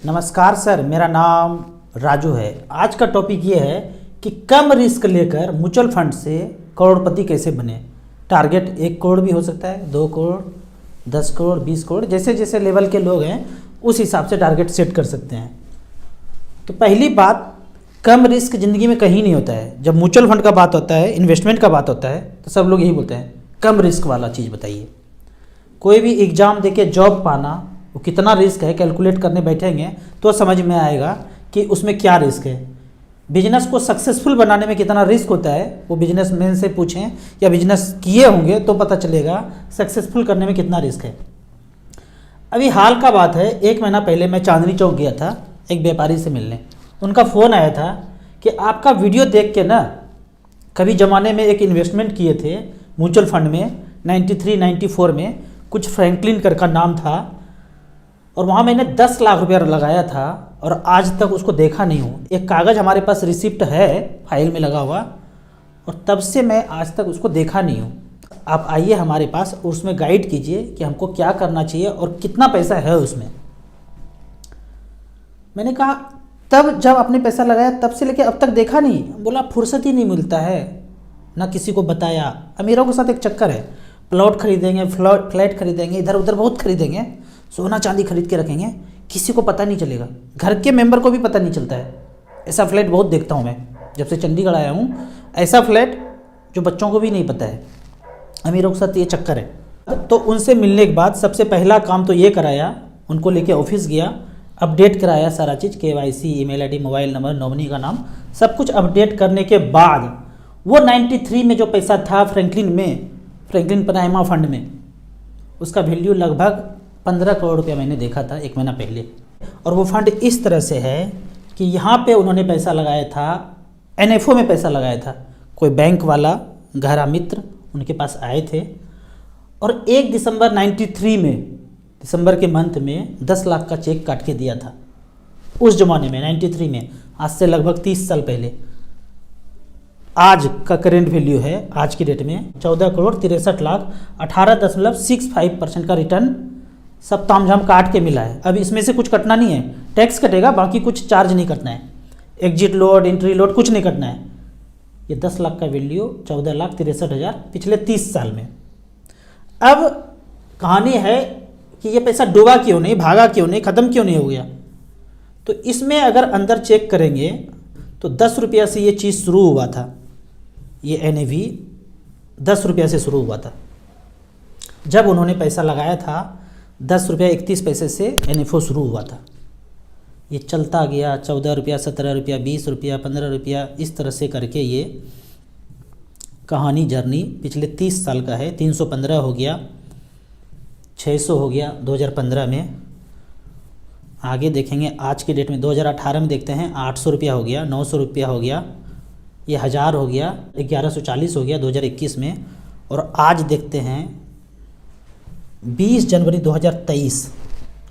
नमस्कार सर, मेरा नाम राजू है। आज का टॉपिक ये है कि कम रिस्क लेकर म्यूचुअल फंड से करोड़पति कैसे बने। टारगेट 1 करोड़ भी हो सकता है, 2 करोड़, 10 करोड़, 20 करोड़, जैसे जैसे लेवल के लोग हैं उस हिसाब से टारगेट सेट कर सकते हैं। तो पहली बात, कम रिस्क ज़िंदगी में कहीं नहीं होता है। जब म्यूचुअल फंड का बात होता है, इन्वेस्टमेंट का बात होता है, तो सब लोग यही बोलते हैं कम रिस्क वाला चीज़ बताइए। कोई भी एग्ज़ाम देके जॉब पाना वो कितना रिस्क है, कैलकुलेट करने बैठेंगे तो समझ में आएगा कि उसमें क्या रिस्क है। बिजनेस को सक्सेसफुल बनाने में कितना रिस्क होता है वो बिजनेसमैन से पूछें या बिजनेस किए होंगे तो पता चलेगा सक्सेसफुल करने में कितना रिस्क है। अभी हाल का बात है, 1 महीना पहले मैं चांदनी चौक गया था एक व्यापारी से मिलने। उनका फ़ोन आया था कि आपका वीडियो देख के ना, कभी ज़माने में एक इन्वेस्टमेंट किए थे म्यूचुअल फंड में 93-94 में, कुछ फ्रैंकलिन कर का नाम था, और वहाँ मैंने 10 लाख रुपया लगाया था और आज तक उसको देखा नहीं हूँ। एक कागज़ हमारे पास रिसिप्ट है फाइल में लगा हुआ, और तब से मैं आज तक उसको देखा नहीं हूँ। आप आइए हमारे पास, उसमें गाइड कीजिए कि हमको क्या करना चाहिए और कितना पैसा है उसमें। मैंने कहा तब जब आपने पैसा लगाया तब से लेके अब तक देखा नहीं। बोला फुर्सत ही नहीं मिलता है, ना किसी को बताया। अमीरों के साथ एक चक्कर है, प्लॉट खरीदेंगे, फ्लैट खरीदेंगे, इधर उधर बहुत खरीदेंगे, सोना चांदी खरीद के रखेंगे, किसी को पता नहीं चलेगा, घर के मेंबर को भी पता नहीं चलता है। ऐसा फ्लैट बहुत देखता हूँ मैं, जब से चंडीगढ़ आया हूँ। ऐसा फ्लैट जो बच्चों को भी नहीं पता है। अमीरों के साथ ये चक्कर है। तो उनसे मिलने के बाद सबसे पहला काम तो ये कराया, उनको लेके ऑफिस गया, अपडेट कराया सारा चीज़, KYC, email ID, mobile number, nominee का नाम, सब कुछ अपडेट करने के बाद वो 93 में जो पैसा था फ्रैंकलिन पनामा फंड में, उसका वैल्यू लगभग 15 करोड़ रुपया मैंने देखा था 1 महीना पहले। और वो फंड इस तरह से है कि यहाँ पे उन्होंने पैसा लगाया था, NFO में पैसा लगाया था। कोई बैंक वाला गहरा मित्र उनके पास आए थे और 1 दिसंबर 93 में, दिसंबर के मंथ में 10 लाख का चेक काट के दिया था। उस ज़माने में 93 में, आज से लगभग 30 साल पहले। आज का करेंट वैल्यू है आज की डेट में 14 करोड़ 63 लाख 18.65% का रिटर्न सब तामझाम काट के मिला है। अब इसमें से कुछ कटना नहीं है, टैक्स कटेगा, बाकी कुछ चार्ज नहीं करना है, एग्जिट लोड, एंट्री लोड कुछ नहीं करना है। ये 10 लाख का वैल्यू 14,63,000 पिछले 30 साल में। अब कहानी है कि ये पैसा डूबा क्यों नहीं, भागा क्यों नहीं, ख़त्म क्यों नहीं हो गया। तो इसमें अगर अंदर चेक करेंगे तो 10 रुपया से ये चीज़ शुरू हुआ था। ये NAV 10 रुपया से शुरू हुआ था। जब उन्होंने पैसा लगाया था 10 रुपया 31 पैसे से NFO शुरू हुआ था। ये चलता गया 14 रुपया, 17 रुपया, 20 रुपया, 15 रुपया, इस तरह से करके ये कहानी जर्नी पिछले 30 साल का है। 315 हो गया, 600 हो गया 2015 में। आगे देखेंगे आज की डेट में 2018 में देखते हैं 800 रुपया हो गया, 900 रुपया हो गया, ये 1000 हो गया, 1140 हो गया 2021 में। और आज देखते हैं 20 जनवरी 2023,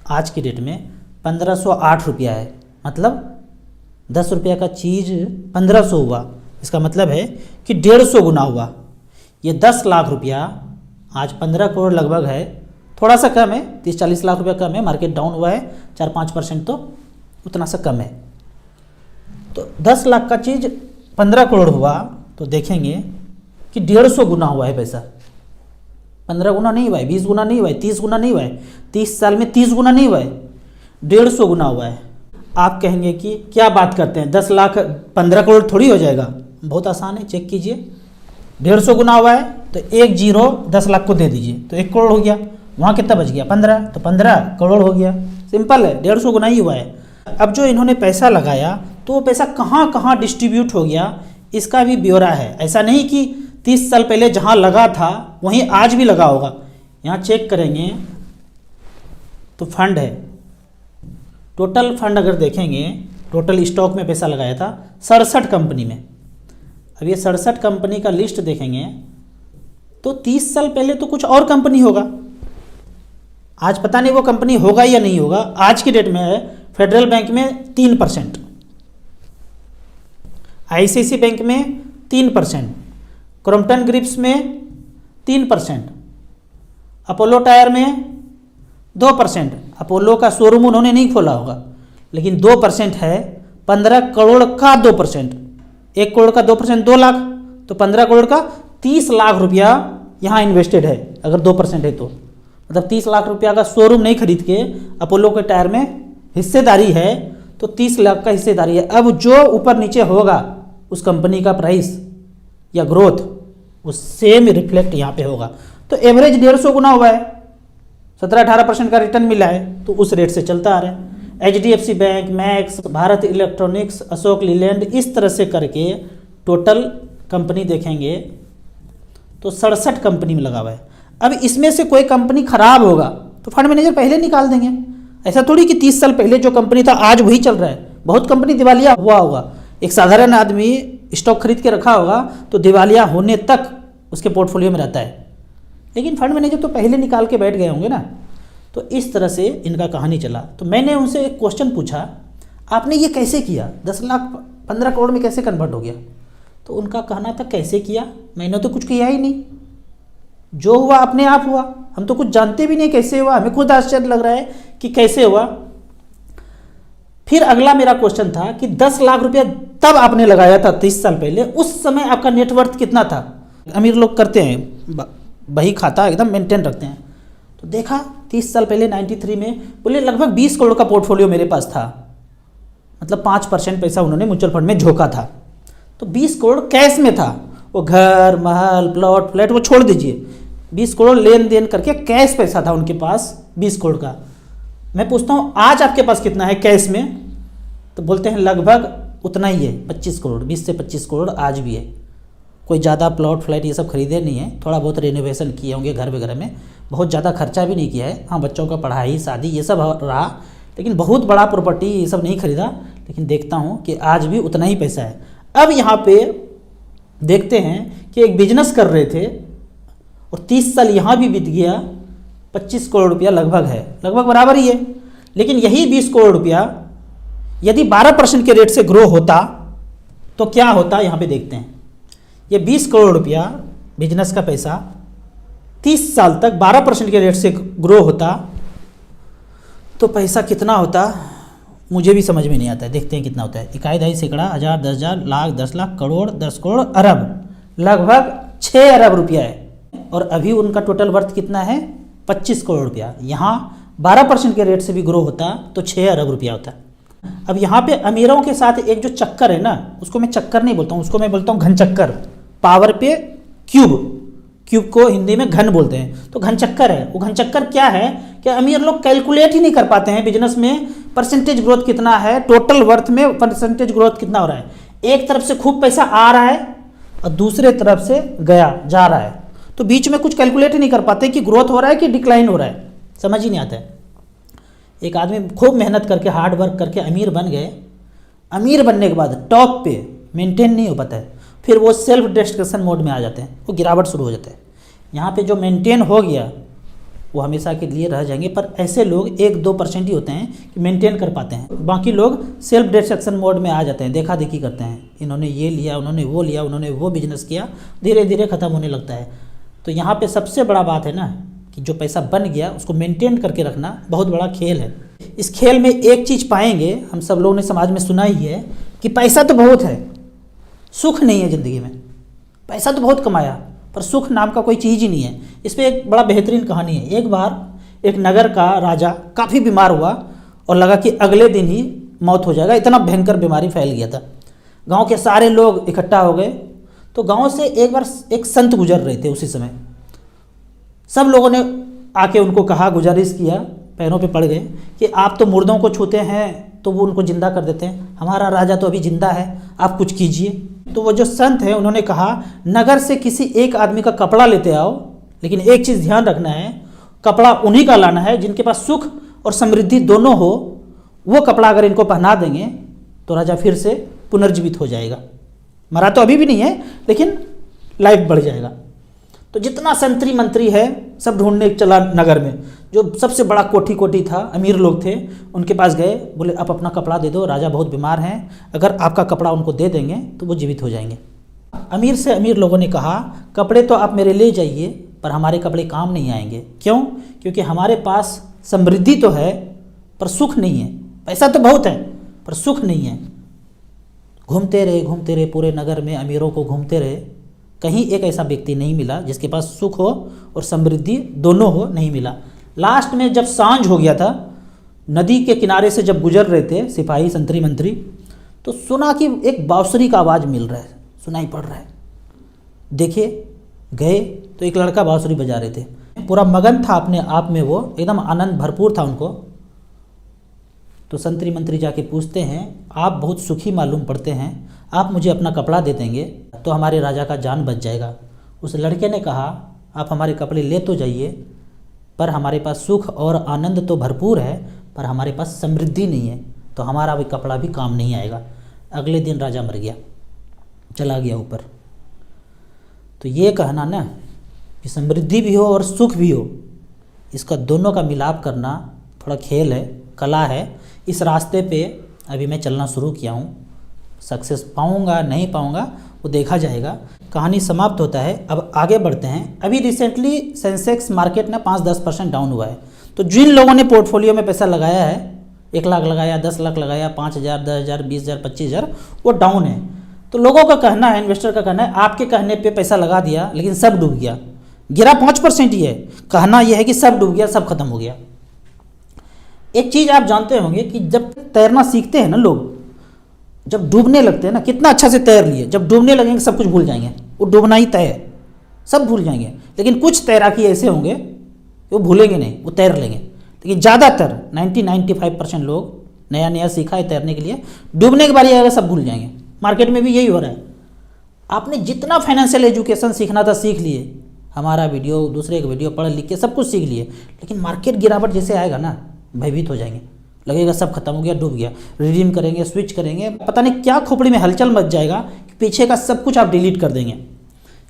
आज की डेट में 1508 रुपया है। मतलब 10 रुपया का चीज़ 1500 हुआ, इसका मतलब है कि 150 गुना हुआ। ये 10 लाख रुपया आज 15 करोड़ लगभग है, थोड़ा सा कम है, 30-40 लाख रुपया कम है। मार्केट डाउन हुआ है 4-5%, तो उतना सा कम है। तो 10 लाख का चीज़ 15 करोड़ हुआ तो देखेंगे कि 150 गुना हुआ है पैसा। 15 गुना नहीं हुआ है, 20 गुना नहीं हुआ है, 30 गुना नहीं हुआ है, 30 साल में 30 गुना नहीं हुआ है, 150 गुना हुआ है। आप कहेंगे कि क्या बात करते हैं, 10 लाख 15 करोड़ थोड़ी हो जाएगा। बहुत आसान है, चेक कीजिए। 150 गुना हुआ है तो 1 जीरो 10 लाख को दे दीजिए तो 1 करोड़ हो गया। वहाँ कितना बच गया, 15, तो 15 करोड़ हो गया। सिंपल है, 150 गुना ही हुआ है। अब जो इन्होंने पैसा लगाया तो वो पैसा कहाँ कहाँ डिस्ट्रीब्यूट हो गया, इसका भी ब्यौरा है। ऐसा नहीं कि 30 साल पहले जहाँ लगा था वहीं आज भी लगा होगा। यहाँ चेक करेंगे तो फंड है, टोटल फंड अगर देखेंगे, टोटल स्टॉक में पैसा लगाया था 67 कंपनी में। अब ये 67 कंपनी का लिस्ट देखेंगे तो 30 साल पहले तो कुछ और कंपनी होगा, आज पता नहीं वो कंपनी होगा या नहीं होगा। आज की डेट में है फेडरल बैंक में 3%, ICICI बैंक में 3%, क्रॉम्पटन ग्रिप्स में 3%, अपोलो टायर में 2%। अपोलो का शोरूम उन्होंने नहीं खोला होगा, लेकिन 2% है 15 करोड़ का 2%। 1 करोड़ का 2% 2 लाख, तो 15 करोड़ का 30 लाख रुपया यहाँ इन्वेस्टेड है। अगर 2% है तो मतलब 30 लाख रुपया का शोरूम नहीं खरीद के अपोलो के टायर में हिस्सेदारी है तो 30 लाख का हिस्सेदारी है। अब जो ऊपर नीचे होगा उस कंपनी का प्राइस या ग्रोथ वो सेम रिफ्लेक्ट यहाँ पे होगा। तो एवरेज 150 गुना हुआ है, 17-18% का रिटर्न मिला है, तो उस रेट से चलता आ रहा है। HDFC bank, max, Bharat electronics, Ashok Leyland, इस तरह से करके टोटल कंपनी देखेंगे तो 67 कंपनी में लगा हुआ है। अब इसमें से कोई कंपनी खराब होगा तो फंड मैनेजर पहले निकाल देंगे। ऐसा थोड़ी कि 30 साल पहले जो कंपनी था आज वही चल रहा है। बहुत कंपनी दिवालिया हुआ होगा, एक साधारण आदमी स्टॉक खरीद के रखा होगा तो दिवालिया होने तक उसके पोर्टफोलियो में रहता है, लेकिन फंड मैनेजर तो पहले निकाल के बैठ गए होंगे ना। तो इस तरह से इनका कहानी चला। तो मैंने उनसे एक क्वेश्चन पूछा, आपने ये कैसे किया, 10 लाख 15 करोड़ में कैसे कन्वर्ट हो गया? तो उनका कहना था कैसे किया, मैंने तो कुछ किया ही नहीं, जो हुआ अपने आप हुआ, हम तो कुछ जानते भी नहीं कैसे हुआ, हमें खुद आश्चर्य लग रहा है कि कैसे हुआ। फिर अगला मेरा क्वेश्चन था कि 10 लाख रुपया तब आपने लगाया था 30 साल पहले, उस समय आपका नेटवर्थ कितना था? अमीर लोग करते हैं बही खाता एकदम मेंटेन रखते हैं। तो देखा 30 साल पहले 93 में बोले लगभग 20 करोड़ का पोर्टफोलियो मेरे पास था, मतलब 5% पैसा उन्होंने म्यूचुअल फंड में झोंका था। तो 20 करोड़ कैश में था, वो घर महल प्लॉट फ्लैट वो छोड़ दीजिए, 20 करोड़ लेन देन करके कैश पैसा था उनके पास 20 करोड़ का। मैं पूछता हूँ आज आपके पास कितना है कैश में? तो बोलते हैं लगभग उतना ही है, 25 करोड़, 20 से 25 करोड़ आज भी है। कोई ज़्यादा प्लॉट फ्लैट ये सब खरीदे नहीं है, थोड़ा बहुत रेनोवेशन किए होंगे घर वगैरह में, बहुत ज़्यादा खर्चा भी नहीं किया है। हाँ, बच्चों का पढ़ाई शादी ये सब रहा, लेकिन बहुत बड़ा प्रॉपर्टी ये सब नहीं खरीदा। लेकिन देखता हूँ कि आज भी उतना ही पैसा है। अब यहाँ पे देखते हैं कि एक बिजनेस कर रहे थे और 30 साल यहाँ भी बीत गया, 25 करोड़ रुपया लगभग है, लगभग बराबर ही है। लेकिन यही 20 करोड़ रुपया यदि 12% के रेट से ग्रो होता तो क्या होता, यहाँ पे देखते हैं। ये 20 करोड़ रुपया बिजनेस का पैसा 30 साल तक 12% के रेट से ग्रो होता तो पैसा कितना होता मुझे भी समझ में नहीं आता है। देखते हैं कितना होता है। इकाई, दहाई, सैकड़ा, हज़ार, 10,000, लाख, 10 लाख, करोड़, 10 करोड़, अरब, लगभग 6 अरब रुपया है। और अभी उनका टोटल वर्थ कितना है? 25 करोड़ रुपया। यहाँ 12% के रेट से भी ग्रो होता तो 6 अरब रुपया होता। अब यहाँ पे अमीरों के साथ एक जो चक्कर है ना, उसको मैं चक्कर नहीं बोलता हूँ, उसको मैं बोलता हूँ घन चक्कर। पावर पे क्यूब, क्यूब को हिंदी में घन बोलते हैं, तो घन चक्कर है। वो घन चक्कर क्या है कि अमीर लोग कैलकुलेट ही नहीं कर पाते हैं बिजनेस में परसेंटेज ग्रोथ कितना है, टोटल वर्थ में परसेंटेज ग्रोथ कितना हो रहा है। एक तरफ से खूब पैसा आ रहा है और दूसरे तरफ से जा रहा है, तो बीच में कुछ कैलकुलेट ही नहीं कर पाते कि ग्रोथ हो रहा है कि डिक्लाइन हो रहा है, समझ ही नहीं आता है। एक आदमी खूब मेहनत करके हार्ड वर्क करके अमीर बन गए, अमीर बनने के बाद टॉप पे मेंटेन नहीं हो पाता है, फिर वो सेल्फ डिस्ट्रक्शन मोड में आ जाते हैं, वो गिरावट शुरू हो जाता है। यहाँ पे जो मेंटेन हो गया वो हमेशा के लिए रह जाएंगे, पर ऐसे लोग 1-2% ही होते हैं कि मेंटेन कर पाते हैं, बाकी लोग सेल्फ डिस्ट्रक्शन मोड में आ जाते हैं, देखा देखी करते हैं, इन्होंने ये लिया, उन्होंने वो लिया, उन्होंने वो बिजनेस किया, धीरे धीरे ख़त्म होने लगता है। तो यहाँ पे सबसे बड़ा बात है ना कि जो पैसा बन गया उसको मेंटेन करके रखना बहुत बड़ा खेल है। इस खेल में एक चीज़ पाएंगे, हम सब लोगों ने समाज में सुना ही है कि पैसा तो बहुत है, सुख नहीं है ज़िंदगी में। पैसा तो बहुत कमाया पर सुख नाम का कोई चीज़ ही नहीं है। इस पर एक बड़ा बेहतरीन कहानी है। एक बार एक नगर का राजा काफ़ी बीमार हुआ और लगा कि अगले दिन ही मौत हो जाएगा, इतना भयंकर बीमारी फैल गया था। गांव के सारे लोग इकट्ठा हो गए, तो गांव से एक बार एक संत गुजर रहे थे उसी समय। सब लोगों ने आके उनको कहा, गुजारिश किया, पैरों पे पड़ गए कि आप तो मुर्दों को छूते हैं तो वो उनको जिंदा कर देते हैं, हमारा राजा तो अभी जिंदा है, आप कुछ कीजिए। तो वो जो संत हैं उन्होंने कहा, नगर से किसी एक आदमी का कपड़ा लेते आओ, लेकिन एक चीज़ ध्यान रखना है, कपड़ा उन्हीं का लाना है जिनके पास सुख और समृद्धि दोनों हो। वो कपड़ा अगर इनको पहना देंगे तो राजा फिर से पुनर्जीवित हो जाएगा, मरा तो अभी भी नहीं है लेकिन लाइफ बढ़ जाएगा। तो जितना संतरी मंत्री है सब ढूंढने चला नगर में, जो सबसे बड़ा कोठी था, अमीर लोग थे, उनके पास गए, बोले आप अपना कपड़ा दे दो, राजा बहुत बीमार हैं, अगर आपका कपड़ा उनको दे देंगे तो वो जीवित हो जाएंगे। अमीर से अमीर लोगों ने कहा, कपड़े तो आप मेरे ले जाइए पर हमारे कपड़े काम नहीं आएंगे। क्यों? क्योंकि हमारे पास समृद्धि तो है पर सुख नहीं है, पैसा तो बहुत है पर सुख नहीं है। घूमते रहे पूरे नगर में, अमीरों को घूमते रहे, कहीं एक ऐसा व्यक्ति नहीं मिला जिसके पास सुख हो और समृद्धि दोनों हो, नहीं मिला। लास्ट में जब सांझ हो गया था, नदी के किनारे से जब गुजर रहे थे सिपाही संतरी मंत्री, तो सुना कि एक बांसुरी का आवाज़ मिल रहा है, सुनाई पड़ रहा है। देखे गए तो एक लड़का बांसुरी बजा रहे थे, पूरा मगन था अपने आप में, वो एकदम आनंद भरपूर था उनको। तो संतरी मंत्री जाके पूछते हैं, आप बहुत सुखी मालूम पड़ते हैं, आप मुझे अपना कपड़ा दे देंगे तो हमारे राजा का जान बच जाएगा। उस लड़के ने कहा, आप हमारे कपड़े ले तो जाइए, पर हमारे पास सुख और आनंद तो भरपूर है, पर हमारे पास समृद्धि नहीं है, तो हमारा भी कपड़ा भी काम नहीं आएगा। अगले दिन राजा मर गया, चला गया ऊपर। तो ये कहना ना कि समृद्धि भी हो और सुख भी हो, इसका दोनों का मिलाप करना थोड़ा खेल है, कला है। इस रास्ते पे अभी मैं चलना शुरू किया हूँ। सक्सेस पाऊँगा नहीं पाऊँगा वो देखा जाएगा। कहानी समाप्त होता है, अब आगे बढ़ते हैं। अभी रिसेंटली सेंसेक्स मार्केट ना 5-10% डाउन हुआ है। तो जिन लोगों ने पोर्टफोलियो में पैसा लगाया है, 1 लाख लगाया, 10 लाख लगाया, 5,000, 10,000, 20,000, 25,000, वो डाउन है। तो लोगों का कहना है, इन्वेस्टर का कहना है, आपके कहने पे पैसा लगा दिया लेकिन सब डूब गया, गिरा 5% ही है। कहना यह है कि सब डूब गया, सब खत्म हो गया। एक चीज़ आप जानते होंगे कि जब तैरना सीखते हैं ना लोग, जब डूबने लगते हैं ना, कितना अच्छा से तैर लिए, जब डूबने लगेंगे सब कुछ भूल जाएंगे, वो डूबना ही तय है, सब भूल जाएंगे। लेकिन कुछ तैराकी ऐसे होंगे वो भूलेंगे नहीं, वो तैर लेंगे। लेकिन ज़्यादातर 90-95% लोग नया नया सीखा है तैरने के लिए, डूबने के बारी आएगा सब भूल जाएंगे। मार्केट में भी यही हो रहा है। आपने जितना फाइनेंशियल एजुकेशन सीखना था सीख लिए, हमारा वीडियो, दूसरे एक वीडियो पढ़ लिख के सब कुछ सीख लिए, लेकिन मार्केट गिरावट जैसे आएगा ना, भयभीत हो जाएंगे, लगेगा सब खत्म हो गया, डूब गया। रिडीम करेंगे, स्विच करेंगे, पता नहीं क्या खोपड़ी में हलचल मच जाएगा कि पीछे का सब कुछ आप डिलीट कर देंगे।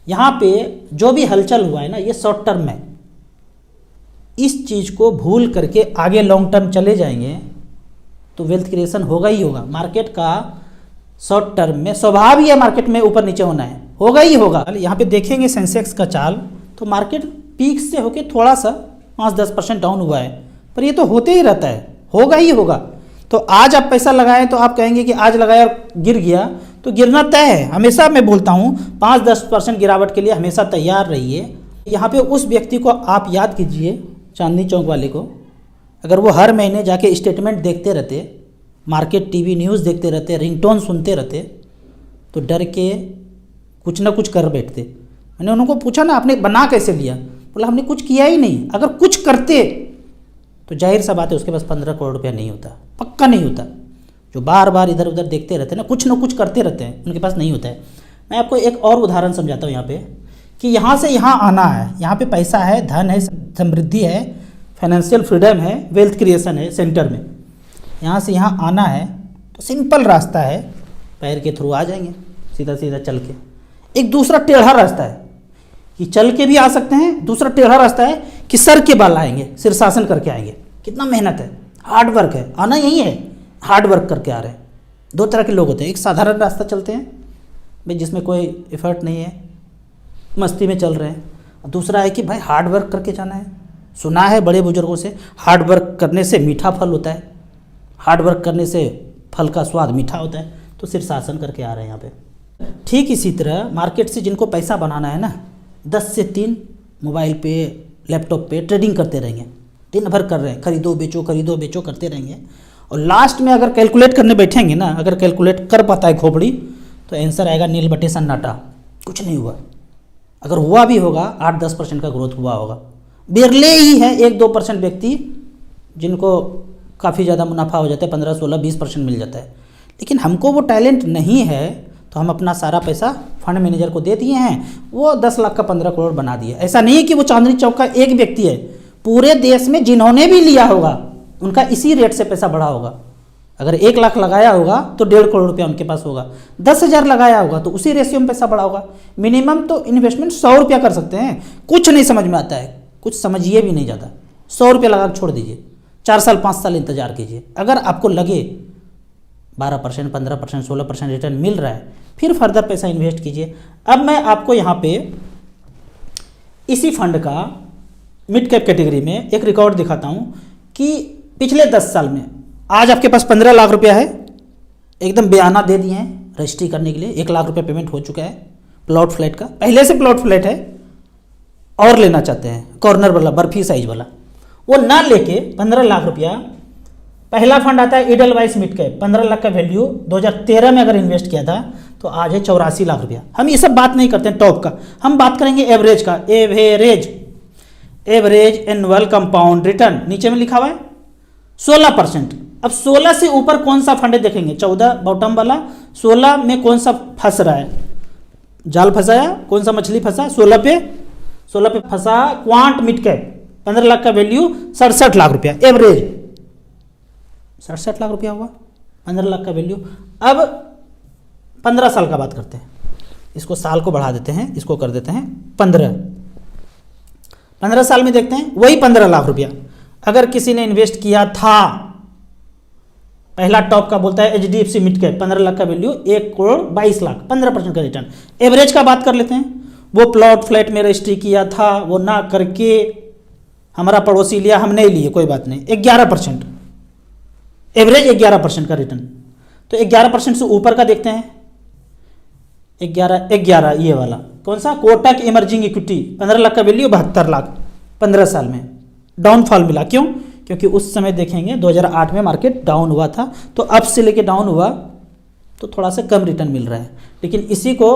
यहाँ पे जो भी हलचल हुआ है ना, ये शॉर्ट टर्म में, इस चीज़ को भूल करके आगे लॉन्ग टर्म चले जाएंगे तो वेल्थ क्रिएशन होगा ही होगा। मार्केट का शॉर्ट टर्म में स्वभाव ही है, मार्केट में ऊपर नीचे होना है, होगा ही होगा। यहाँ पे देखेंगे सेंसेक्स का चाल, तो मार्केट पीक से होके थोड़ा सा 5-10% डाउन हुआ है, पर ये तो होते ही रहता है, होगा ही होगा। तो आज आप पैसा लगाएं तो आप कहेंगे कि आज लगाया और गिर गया, तो गिरना तय है। हमेशा मैं बोलता हूँ 5-10% गिरावट के लिए हमेशा तैयार रहिए। यहाँ पे उस व्यक्ति को आप याद कीजिए, चांदनी चौक वाले को, अगर वो हर महीने जाके स्टेटमेंट देखते रहते, मार्केट टीवी न्यूज़ देखते रहते, रिंगटोन सुनते रहते, तो डर के कुछ ना कुछ कर बैठते। मैंने उनको पूछा ना, आपने बना कैसे लिया? बोला हमने कुछ किया ही नहीं। अगर कुछ करते तो जाहिर सा बात है उसके पास 15 करोड़ रुपया नहीं होता, पक्का नहीं होता। जो बार बार इधर उधर देखते रहते हैं ना, कुछ करते रहते हैं, उनके पास नहीं होता है। मैं आपको एक और उदाहरण समझाता हूँ यहाँ पे, कि यहाँ से यहाँ आना है, यहाँ पे पैसा है, धन है, समृद्धि है, फाइनेंशियल फ्रीडम है, वेल्थ क्रिएशन है सेंटर में। यहाँ से यहाँ आना है तो सिंपल रास्ता है, पैर के थ्रू आ जाएंगे, सीधा सीधा चल के। एक दूसरा टेढ़ा रास्ता है कि चल के भी आ सकते हैं, दूसरा टेढ़ा रास्ता है कि सर के बाल आएंगे, शीर्षासन करके आएंगे। कितना मेहनत है, हार्ड वर्क है, आना यही है, हार्ड वर्क करके आ रहे हैं। 2 तरह के लोग होते हैं, एक साधारण रास्ता चलते हैं भाई जिसमें कोई एफर्ट नहीं है, मस्ती में चल रहे हैं। दूसरा है कि भाई हार्ड वर्क करके जाना है। सुना है बड़े बुजुर्गों से, हार्ड वर्क करने से मीठा फल होता है, हार्ड वर्क करने से फल का स्वाद मीठा होता है। तो शीर्षासन करके आ रहे हैं यहाँ पे। ठीक इसी तरह मार्केट से जिनको पैसा बनाना है ना, 10 से 3 मोबाइल पे, लैपटॉप पे ट्रेडिंग करते रहेंगे, दिन भर कर रहे हैं, खरीदो बेचो करते रहेंगे। और लास्ट में अगर कैलकुलेट करने बैठेंगे ना, अगर कैलकुलेट कर पाता है खोपड़ी, तो आंसर आएगा नील बटे सन्नाटा, कुछ नहीं हुआ। अगर हुआ भी होगा 8-10% का ग्रोथ हुआ होगा। बिरले ही है 1-2% व्यक्ति जिनको काफ़ी ज़्यादा मुनाफा हो जाता है, 15-16-20% मिल जाता है। लेकिन हमको वो टैलेंट नहीं है, तो हम अपना सारा पैसा फंड मैनेजर को दे दिए हैं, वो 10 लाख का 15 करोड़ बना दिया। ऐसा नहीं है कि वो चांदनी चौक का एक व्यक्ति है, पूरे देश में जिन्होंने भी लिया होगा उनका इसी रेट से पैसा बढ़ा होगा। अगर 1 लाख लगाया होगा तो 1.5 करोड़ रुपया उनके पास होगा, 10,000 लगाया होगा तो उसी रेशियो में पैसा बढ़ा होगा। मिनिमम तो इन्वेस्टमेंट 100 रुपया कर सकते हैं। कुछ नहीं समझ में आता है, कुछ समझिए भी नहीं जाता, 100 रुपया लगा छोड़ दीजिए, 4 साल 5 साल इंतजार कीजिए। अगर आपको लगे 12%, 15%, 16% रिटर्न मिल रहा है, फिर फर्दर पैसा इन्वेस्ट कीजिए। अब मैं आपको यहाँ पे इसी फंड का मिड कैप कैटेगरी में एक रिकॉर्ड दिखाता हूँ कि पिछले 10 साल में आज आपके पास 15 लाख रुपया है, एकदम बयाना दे दिए हैं रजिस्ट्री करने के लिए, 1 लाख रुपया पेमेंट हो चुका है प्लॉट फ्लैट का, पहले से प्लॉट फ्लैट है और लेना चाहते हैं कॉर्नर वाला बर्फी साइज वाला, वो ना लेके 15 लाख रुपया, पहला फंड आता है ईडलवाइस मिड कैप, 15 लाख का वैल्यू 2013 में अगर इन्वेस्ट किया था तो आज है 84 लाख रुपया। हम ये सब बात नहीं करते हैं टॉप का, हम बात करेंगे एवरेज का। एवरेज एनुअल कंपाउंड रिटर्न नीचे में लिखा हुआ है 16%। अब 16 से ऊपर कौन सा फंड देखेंगे, 14 बॉटम वाला, 16 में कौन सा फंस रहा है, जाल फंसाया, कौन सा मछली फंसा, 16 पे फंसा क्वांट मिड कैप, 15 लाख का वैल्यू 67 लाख रुपया एवरेज, 67 लाख रुपया हुआ 15 लाख का वैल्यू। अब 15 साल का बात करते हैं, इसको साल को बढ़ा देते हैं, इसको कर देते हैं 15 साल में देखते हैं वही 15 लाख रुपया अगर किसी ने इन्वेस्ट किया था, पहला टॉप का बोलता है HDFC मिड कैप, 15 लाख का वैल्यू 1 करोड़ 22 लाख, 15% का रिटर्न। एवरेज का बात कर लेते हैं, वो प्लॉट फ्लैट में रजिस्ट्री किया था, वो ना करके हमारा पड़ोसी लिया, हम नहीं लिए, कोई बात नहीं, 11%, एवरेज 11% का रिटर्न। तो 11% से ऊपर का देखते हैं, 11 ये वाला कौन सा, कोटक इमर्जिंग इक्विटी, 15 लाख का वैल्यू 72 लाख, 15 साल में डाउनफॉल मिला। क्यों? क्योंकि उस समय देखेंगे 2008 में मार्केट डाउन हुआ था, तो अब से लेके डाउन हुआ तो थोड़ा सा कम रिटर्न मिल रहा है, लेकिन इसी को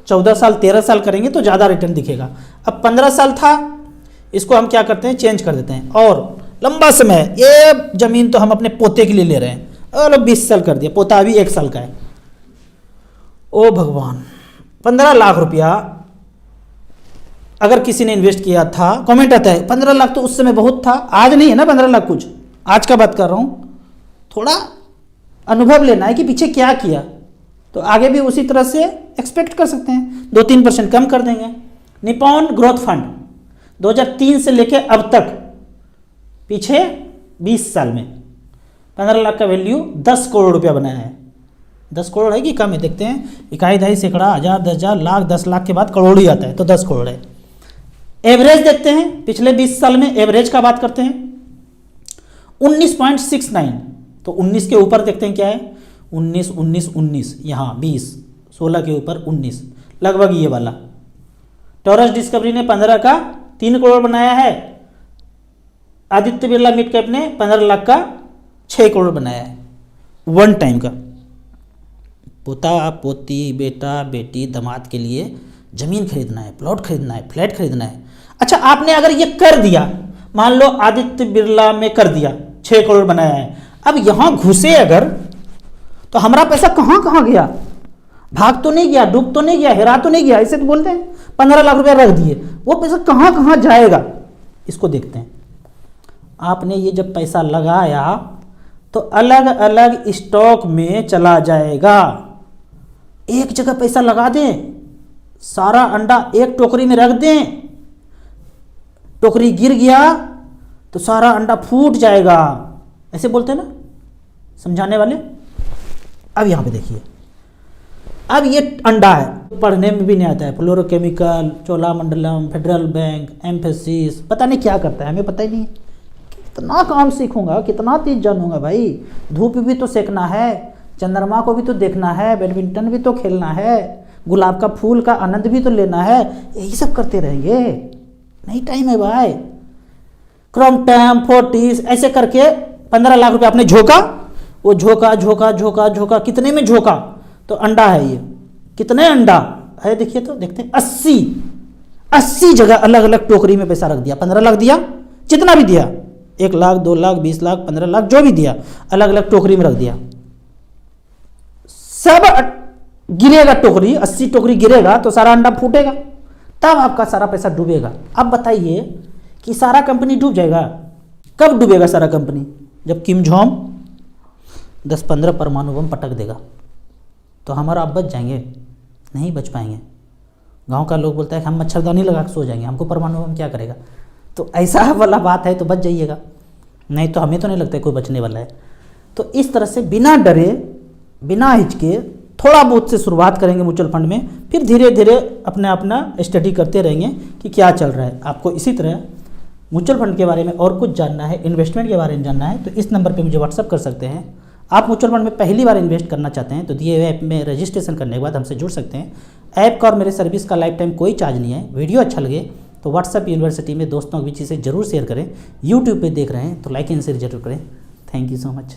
14 साल 13 साल करेंगे तो ज़्यादा रिटर्न दिखेगा। अब 15 साल था, इसको हम क्या करते हैं, चेंज कर देते हैं, और लंबा समय, ये जमीन तो हम अपने पोते के लिए ले रहे हैं, और 20 साल कर दिया, पोता अभी 1 साल का है। ओ भगवान, 15 लाख रुपया अगर किसी ने इन्वेस्ट किया था, कमेंट आता है 15 लाख तो उस समय बहुत था, आज नहीं है ना 15 लाख कुछ, आज का बात कर रहा हूँ, थोड़ा अनुभव लेना है कि पीछे क्या किया, तो आगे भी उसी तरह से एक्सपेक्ट कर सकते हैं, 2-3% कम कर देंगे। निपॉन ग्रोथ फंड 2003 से लेके अब तक पीछे 20 साल में 15 लाख का वैल्यू 10 करोड़ रुपया बनाया है। 10 करोड़ है कि कम है, देखते हैं, इकाई, दहाई, सैकड़ा, हज़ार, 10,000, लाख, 10 लाख के बाद करोड़ ही आता है, तो 10 करोड़ है। एवरेज देखते हैं, पिछले 20 साल में एवरेज का बात करते हैं 19.69, तो 19 के ऊपर देखते हैं क्या है, 19, यहाँ 20, 16 के ऊपर 19, लगभग ये वाला। टॉरस डिस्कवरी ने 15 का 3 करोड़ बनाया है, आदित्य बिरला मिड कैप ने 15 लाख का 6 करोड़ बनाया है, वन टाइम का। पोता पोती, बेटा बेटी, दामाद के लिए जमीन खरीदना है, प्लॉट खरीदना है, फ्लैट खरीदना है। अच्छा, आपने अगर ये कर दिया, मान लो आदित्य बिरला में कर दिया, 6 करोड़ बनाया है, अब यहां घुसे अगर, तो हमारा पैसा कहां कहां गया, भाग तो नहीं गया, डूब तो नहीं गया, हेरा तो नहीं गया, ऐसे तो बोलते हैं। 15 लाख रुपया रख दिए, वो पैसा कहां कहां जाएगा, इसको देखते हैं। आपने ये जब पैसा लगाया तो अलग अलग स्टॉक में चला जाएगा। एक जगह पैसा लगा दें, सारा अंडा एक टोकरी में रख दें, टोकरी गिर गया तो सारा अंडा फूट जाएगा, ऐसे बोलते हैं ना समझाने वाले। अब यहां पे देखिए, अब ये अंडा है, पढ़ने में भी नहीं आता है, fluorochemical, Cholamandalam, federal bank, emphasis, पता नहीं क्या करता है, हमें पता ही नहीं। कितना काम सीखूंगा, कितना तेज जानूंगा भाई, धूप भी तो सेकना है, चंद्रमा को भी तो देखना है, बैडमिंटन भी तो खेलना है, गुलाब का फूल का आनंद भी तो लेना है, यही सब करते रहेंगे, नहीं टाइम है भाई। क्रॉम्पटन, फोर्टिस, ऐसे करके 15 लाख रुपए आपने झोंका, वो झोंका झोंका झोंका झोंका, कितने में झोंका, तो अंडा है ये, कितने अंडा है देखिए, तो देखते हैं 80 जगह अलग अलग टोकरी में पैसा रख दिया, 15 लाख दिया, जितना भी दिया, 1 लाख, 2 लाख, 20 लाख, 15 लाख, जो भी दिया, अलग अलग टोकरी में रख दिया, सब गिरेगा टोकरी, 80 टोकरी गिरेगा तो सारा अंडा फूटेगा, तब आपका सारा पैसा डूबेगा। अब बताइए कि सारा कंपनी डूब जाएगा, कब डूबेगा सारा कंपनी, जब किम जोंग 10-15 परमाणु बम पटक देगा, तो हमारा आप बच जाएंगे, नहीं बच पाएंगे। गांव का लोग बोलता है कि हम मच्छरदानी लगा के सो जाएंगे, हमको परमाणु बम क्या करेगा, तो ऐसा वाला बात है तो बच जाइएगा, नहीं तो हमें तो नहीं लगता कोई बचने वाला है। तो इस तरह से बिना डरे, बिना हिचके, थोड़ा बहुत से शुरुआत करेंगे म्यूचुअल फंड में, फिर धीरे धीरे अपना स्टडी करते रहेंगे कि क्या चल रहा है। आपको इसी तरह म्यूचुअल फंड के बारे में और कुछ जानना है, इन्वेस्टमेंट के बारे में जानना है, तो इस नंबर पे मुझे व्हाट्सअप कर सकते हैं। आप म्यूचुअल फंड में पहली बार इन्वेस्ट करना चाहते हैं तो दिए हुए ऐप में रजिस्ट्रेशन करने के बाद हमसे जुड़ सकते हैं। ऐप का और मेरे सर्विस का लाइफ टाइम कोई चार्ज नहीं है। वीडियो अच्छा लगे तो व्हाट्सअप यूनिवर्सिटी में दोस्तों के बीच इसे जरूर शेयर करें। यूट्यूब पे देख रहे हैं तो लाइक एंड शेयर जरूर करें। Thank you so much.